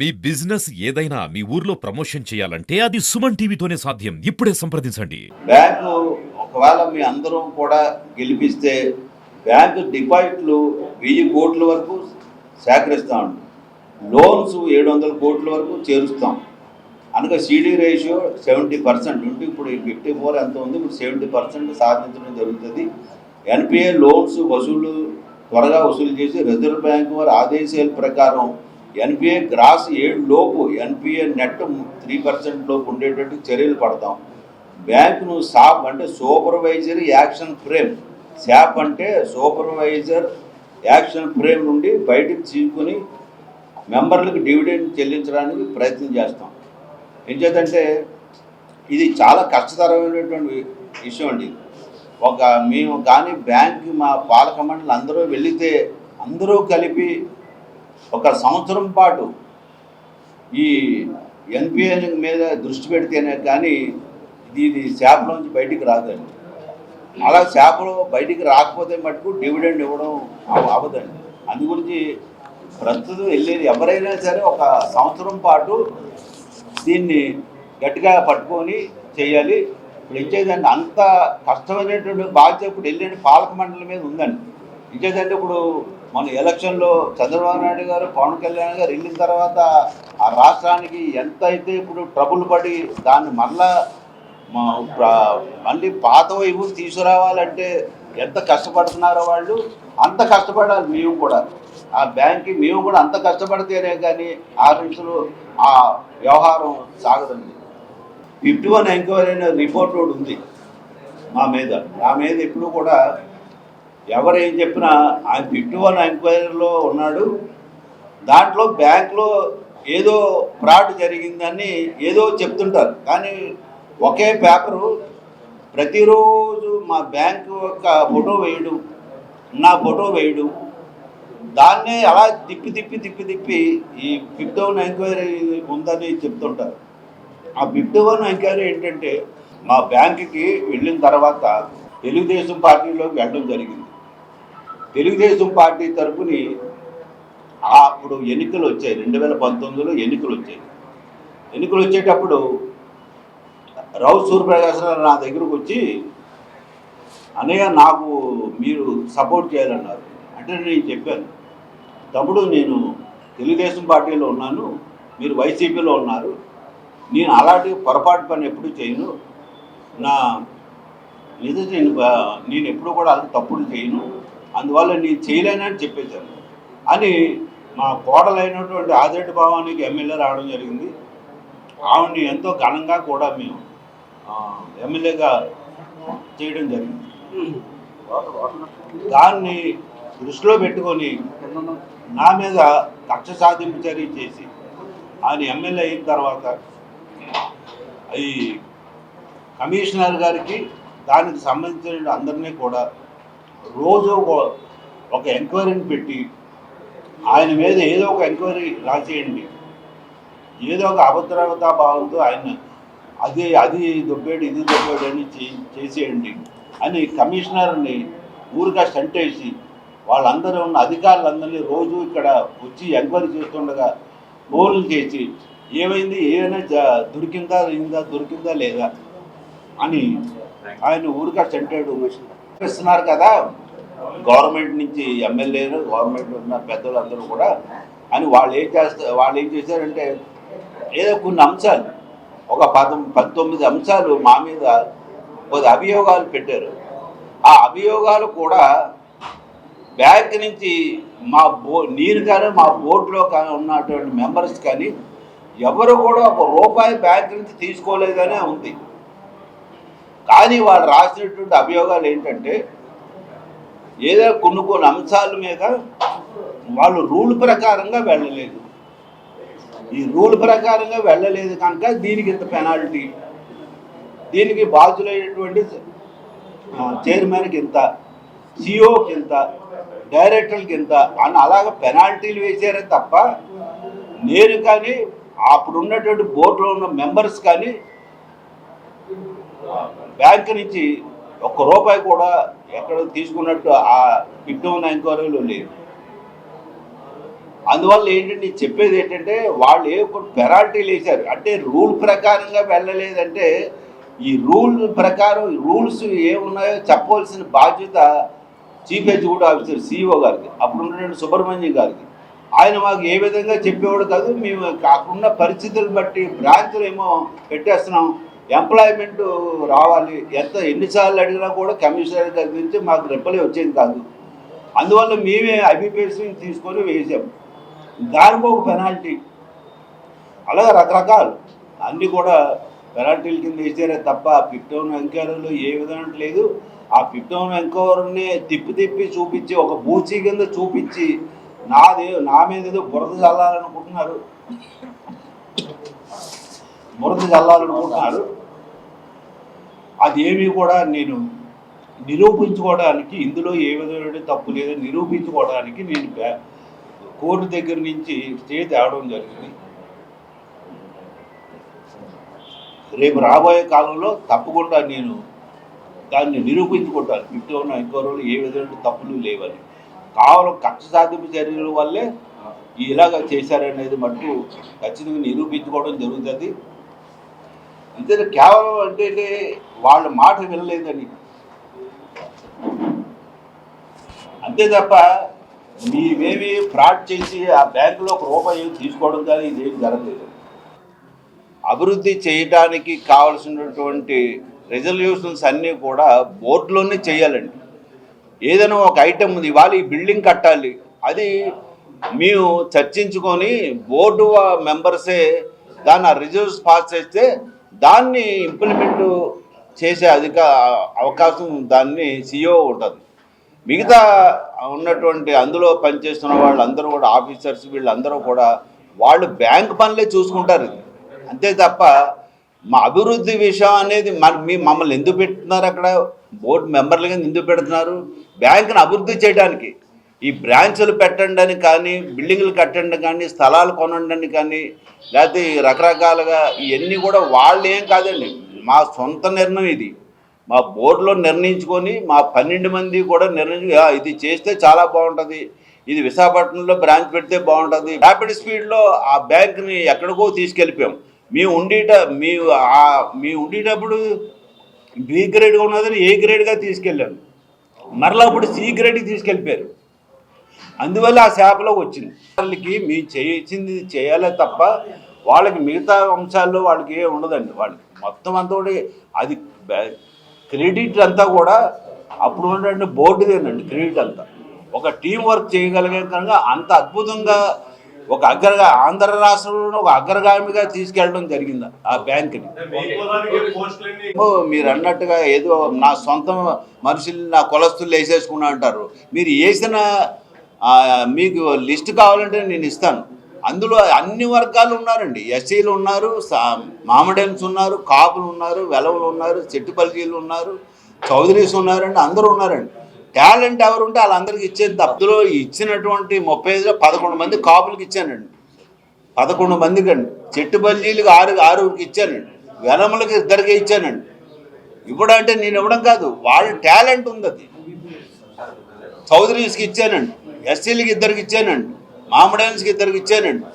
మీ business ఏదైనా మీ ఊర్లో promotion చేయాలంటే అది సుమన్ టీవీతోనే సాధ్యం. ఇప్పుడే సంప్రదించండి. బ్యాంకు ఒకవేళ మీ అందరూ కూడా గెలిపిస్తే బ్యాంకు డిపాజిట్లు 1000 కోట్ల వరకు సేకరిస్తాం. లోన్స్ 700 కోట్ల వరకు చేరుస్తాం. అనగా సిడి రేషియో 70% ఉంటే ఇప్పుడు 54 ఎంత ఉంది, ఇప్పుడు 70% సాధించడం జరుగుతుంది. ఎన్పిఏ లోన్స్ త్వరగా వసూలు చేసి రిజర్వ్ బ్యాంకు వారి ఆదేశాల ప్రకారం ఎన్పిఏ గ్రాస్ 7 లోపు, ఎన్పిఏ నెట్ 3% లోపు ఉండేటట్టు చర్యలు పడతాం. బ్యాంకును సాప్ అంటే సూపర్వైజరీ యాక్షన్ ఫ్రేమ్, శాప్ అంటే సూపర్వైజర్ యాక్షన్ ఫ్రేమ్ నుండి బయటకు చీకుని మెంబర్లకు డివిడెండ్ చెల్లించడానికి ప్రయత్నం చేస్తాం. ఏం చేద్దంటే ఇది చాలా కష్టతరమైనటువంటి విషయం అండి. మేము కానీ బ్యాంకు మా పాలక మండలి అందరూ వెళితే అందరూ కలిపి ఒక సంవత్సరం పాటు ఈ ఎన్పిఏ మీద దృష్టి పెడితేనే కానీ ఇది శాపలోంచి బయటికి రాదండి. అలా శాపలో బయటికి రాకపోతే మటుకు డివిడెండ్ ఇవ్వడం అవ్వదండి. అందు గురించి ప్రస్తుతం వెళ్ళేది ఎవరైనా సరే ఒక సంవత్సరం పాటు దీన్ని గట్టిగా పట్టుకొని చేయాలి. ఇప్పుడు ఇచ్చేదండి అంత కష్టమైనటువంటి బాధ్యత ఇప్పుడు వెళ్ళేది పాలక మండలి మీద ఉందండి. ఇచ్చేదంటే ఇప్పుడు మన ఎలక్షన్లో చంద్రబాబు నాయుడు గారు, పవన్ కళ్యాణ్ గారు వెళ్ళిన తర్వాత ఆ రాష్ట్రానికి ఎంత అయితే ఇప్పుడు ట్రబుల్ పడి దాన్ని మళ్ళీ పాత వైపు తీసుకురావాలంటే ఎంత కష్టపడుతున్నారో వాళ్ళు అంత కష్టపడాలి. మేము కూడా ఆ బ్యాంక్కి మేము కూడా అంత కష్టపడితేనే కానీ ఆ నిమిషంలో ఆ వ్యవహారం సాగదండి. 51 ఎంక్వైరీ అనే రిపోర్ట్ ఒకటి ఉంది మా మీద ఎప్పుడు కూడా ఎవరు ఏం చెప్పినా ఆయన 51 ఎంక్వైరీలో ఉన్నాడు. దాంట్లో బ్యాంకులో ఏదో ఫ్రాడ్ జరిగిందని ఏదో చెప్తుంటారు. కానీ ఒకే పేపరు ప్రతిరోజు మా బ్యాంకు యొక్క ఫోటో వేయడు, నా ఫోటో వేయడు, దాన్నే అలా తిప్పి ఈ 51 ఎంక్వైరీ ఉందని చెప్తుంటారు. ఆ 51 ఎంక్వైరీ ఏంటంటే మా బ్యాంకుకి వెళ్ళిన తర్వాత తెలుగుదేశం పార్టీలోకి వెళ్ళడం జరిగింది. తెలుగుదేశం పార్టీ తరఫుని అప్పుడు ఎన్నికలు వచ్చాయి. 2019లో ఎన్నికలు వచ్చేటప్పుడు రావు సూర్యప్రకాశరావు నా దగ్గరకు వచ్చి, అన్నయ్య నాకు మీరు సపోర్ట్ చేయాలన్నారు. అంటే నేను చెప్పాను, తమ్ముడు నేను తెలుగుదేశం పార్టీలో ఉన్నాను, మీరు వైసీపీలో ఉన్నారు, నేను అలాంటి పొరపాటు పని ఎప్పుడు చేయను, నేను ఎప్పుడు కూడా అలాంటి తప్పులు చేయను, అందువల్ల నేను చేయలేనని చెప్పేశాను అని మా కోడలైనటువంటి ఆదిరెడ్డి భవానికి ఎమ్మెల్యే రావడం జరిగింది. ఆవిడని ఎంతో ఘనంగా కూడా మేము ఎమ్మెల్యేగా చేయడం జరిగింది. దాన్ని దృష్టిలో పెట్టుకొని నా మీద కక్ష సాధింపు చర్య చేసి ఆయన ఎమ్మెల్యే అయిన తర్వాత ఈ కమిషనర్ గారికి దానికి సంబంధించిన అందరినీ కూడా రోజు ఒక ఎంక్వైరీని పెట్టి ఆయన మీద ఏదో ఒక ఎంక్వైరీ రాసేయండి, ఏదో ఒక అభద్రతా భావంతో ఆయన అది దొబ్బేడు ఇది దొబ్బేడు అని చేసేయండి అని కమిషనర్ని ఊరిగా స్టంటేసి వాళ్ళందరూ ఉన్న అధికారులందరినీ రోజు ఇక్కడ వచ్చి ఎంక్వైరీ చేస్తుండగా ఫోన్లు చేసి ఏమైంది, ఏమైనా దొరికిందా లేదా అని ఆయన ఊరిగా స్టంటేడు ఇస్తున్నారు కదా గవర్నమెంట్ నుంచి ఎమ్మెల్యేలు, గవర్నమెంట్ ఉన్న పెద్దలందరూ కూడా అని వాళ్ళు ఏం చేశారంటే ఏదో కొన్ని అంశాలు ఒక 19 అంశాలు మా మీద కొద్ది అభియోగాలు పెట్టారు. ఆ అభియోగాలు కూడా బ్యాంక్ నుంచి నేను కానీ మా బోర్డులో కానీ ఉన్నటువంటి మెంబర్స్ కానీ ఎవరు కూడా ₹1 బ్యాంక్ నుంచి తీసుకోలేదనే ఉంది. కానీ వాళ్ళు రాసినటువంటి అభియోగాలు ఏంటంటే ఏదో కొన్ని అంశాల మీద వాళ్ళు రూల్ ప్రకారంగా వెళ్ళలేదు. ఈ రూల్ ప్రకారంగా వెళ్ళలేదు కనుక దీనికి ఇంత పెనాల్టీ, దీనికి బాధ్యులైనటువంటి చైర్మన్కి ఇంత, సిఇఓకి ఇంత, డైరెక్టర్కి ఇంత అని అలాగ పెనాల్టీలు వేసారే తప్ప నేను కానీ అప్పుడు ఉన్నటువంటి బోర్డులో ఉన్న మెంబర్స్ కానీ బ్యాంకు నుంచి ₹1 కూడా ఎక్కడ తీసుకున్నట్టు ఆ 51 ఎంక్వైరీలో లేదు. అందువల్ల ఏంటంటే చెప్పేది ఏంటంటే వాళ్ళు ఏ పెనాల్టీలు వేశారు అంటే రూల్ ప్రకారంగా వెళ్ళలేదంటే ఈ రూల్ ప్రకారం రూల్స్ ఏమున్నాయో చెప్పవలసిన బాధ్యత చీఫ్ ఎగ్జిక్యూటివ్ ఆఫీసర్ సిఇఓ గారికి అప్పుడు ఉన్నటువంటి సుబ్రహ్మణ్యం గారికి. ఆయన మాకు ఏ విధంగా చెప్పేవాడు కాదు. మేము అక్కడున్న పరిస్థితులను బట్టి బ్రాంచ్లు ఏమో పెట్టేస్తున్నాం, ఎంప్లాయ్మెంట్ రావాలి, ఎన్నిసార్లు అడిగినా కూడా కమిషనర్ గారి గురించి మాకు రిప్లై వచ్చేది కాదు. అందువల్ల మేమే ఐబీపీఎస్ తీసుకొని వేసాము. దానికి ఒక పెనాల్టీ, అలాగే రకరకాలు అన్నీ కూడా పెనాల్టీల కింద వేసారే తప్ప పిప్టౌన్ ఎంక్వైరీలో ఏ విధంగా లేదు. ఆ పిప్టౌన్ ఎంక్వైరీని తిప్పి చూపించి ఒక బూచీ కింద చూపించి నా మీద ఏదో బురద చల్లాలనుకుంటున్నారు. అదేమీ కూడా నేను నిరూపించుకోవడానికి ఇందులో ఏ విధమైన తప్పు లేదో నిరూపించుకోవడానికి నేను కోర్టు దగ్గర నుంచి స్టే తేవడం జరిగింది. రేపు రాబోయే కాలంలో తప్పకుండా నేను దాన్ని నిరూపించుకుంటాను. పిప్టౌన్ ఎంక్వైరీలో ఏ విధమైన తప్పులు లేవని. కేవలం కక్ష సాధింపు చర్యల వల్లే ఇలాగ చేశారనేది మటుకు ఖచ్చితంగా నిరూపించుకోవడం జరుగుతుంది. అంతే, కేవలం అంటే వాళ్ళ మాట వినలేదని అంతే తప్ప మేమేమి ఫ్రాడ్ చేసి ఆ బ్యాంకులో ₹1 తీసుకోవడం కానీ ఇదేం జరగలేదు. అభివృద్ధి చేయడానికి కావలసినటువంటి రెజల్యూషన్స్ అన్నీ కూడా బోర్డులోనే చేయాలండి. ఏదైనా ఒక ఐటెం ఉంది, ఇవాళ ఈ బిల్డింగ్ కట్టాలి, అది మేము చర్చించుకొని బోర్డు మెంబర్సే దాన్ని రిజల్యూషన్ పాస్ చేస్తే దాన్ని ఇంప్లిమెంట్ చేసే అవకాశం దాన్ని సిఇఓ ఉంటుంది. మిగతా ఉన్నటువంటి అందులో పనిచేస్తున్న వాళ్ళందరూ కూడా ఆఫీసర్స్ వీళ్ళందరూ కూడా వాళ్ళు బ్యాంక్ పనులే చూసుకుంటారు. అంతే తప్ప మా అభివృద్ధి విషయం అనేది మమ్మల్ని ఎందుకు పెడుతున్నారు, అక్కడ బోర్డు మెంబర్లుగా ఎందుకు పెడుతున్నారు? బ్యాంకును అభివృద్ధి చేయడానికి. ఈ బ్రాంచులు పెట్టండి అని కానీ, బిల్డింగ్లు కట్టండి కానీ, స్థలాలు కొనండి కానీ, లేకపోతే రకరకాలుగా ఇవన్నీ కూడా వాళ్ళు ఏం కాదండి, మా సొంత నిర్ణయం ఇది. మా బోర్డులో నిర్ణయించుకొని మా 12 మంది కూడా నిర్ణయించి ఇది చేస్తే చాలా బాగుంటుంది, ఇది విశాఖపట్నంలో బ్రాంచ్ పెడితే బాగుంటుంది. ర్యాపిడ్ స్పీడ్లో ఆ బ్యాంక్ని ఎక్కడికో తీసుకెళ్ళిపోయాం. మేము ఉండేటప్పుడు బి గ్రేడ్గా ఉన్నదని ఏ గ్రేడ్గా తీసుకెళ్ళాము, మరలా అప్పుడు సి గ్రేడ్కి తీసుకెళ్ళిపోయారు. అందువల్ల ఆ శాపలోకి వచ్చింది. వాళ్ళకి మేము చేసింది చేయాలే తప్ప వాళ్ళకి మిగతా అంశాల్లో వాళ్ళకి ఏ ఉండదండి. వాళ్ళకి మొత్తం అంతా కూడా అది క్రెడిట్ అంతా కూడా అప్పుడు ఉన్నటువంటి బోర్డుదేనండి. క్రెడిట్ అంతా ఒక టీం వర్క్ చేయగలిగే కనుక అంత అద్భుతంగా ఒక ఆంధ్ర రాష్ట్రంలో ఒక అగ్రగామిగా తీసుకెళ్ళడం జరిగింది ఆ బ్యాంకుని. మీరు అన్నట్టుగా ఏదో నా సొంత మనుషులు నా కులస్తులు వేసేసుకున్నా అంటారు. మీరు వేసిన మీకు లిస్ట్ కావాలంటే నేను ఇస్తాను. అందులో అన్ని వర్గాలు ఉన్నారండి. ఎస్సీలు ఉన్నారు, మామిడెన్స్ ఉన్నారు, కాపులు ఉన్నారు, వెలవులు ఉన్నారు, చెట్టుపల్లీలు ఉన్నారు, చౌదరీస్ ఉన్నారండి, అందరూ ఉన్నారండి. టాలెంట్ ఎవరు ఉంటే వాళ్ళందరికీ ఇచ్చేది. అందులో ఇచ్చినటువంటి 35లో 11 మంది కాపులకి ఇచ్చానండి, 11 మందికి అండి. చెట్టుపల్లీలకు 6 ఇచ్చానండి, వెలములకి 2 ఇచ్చానండి. ఇవ్వడంటే నేను ఇవ్వడం కాదు, వాళ్ళ టాలెంట్ ఉంది. అది చౌదరీస్కి ఇచ్చానండి, ఎస్సీలకి 2 ఇచ్చానండి, మామిడెన్స్కి 2 ఇచ్చానండి,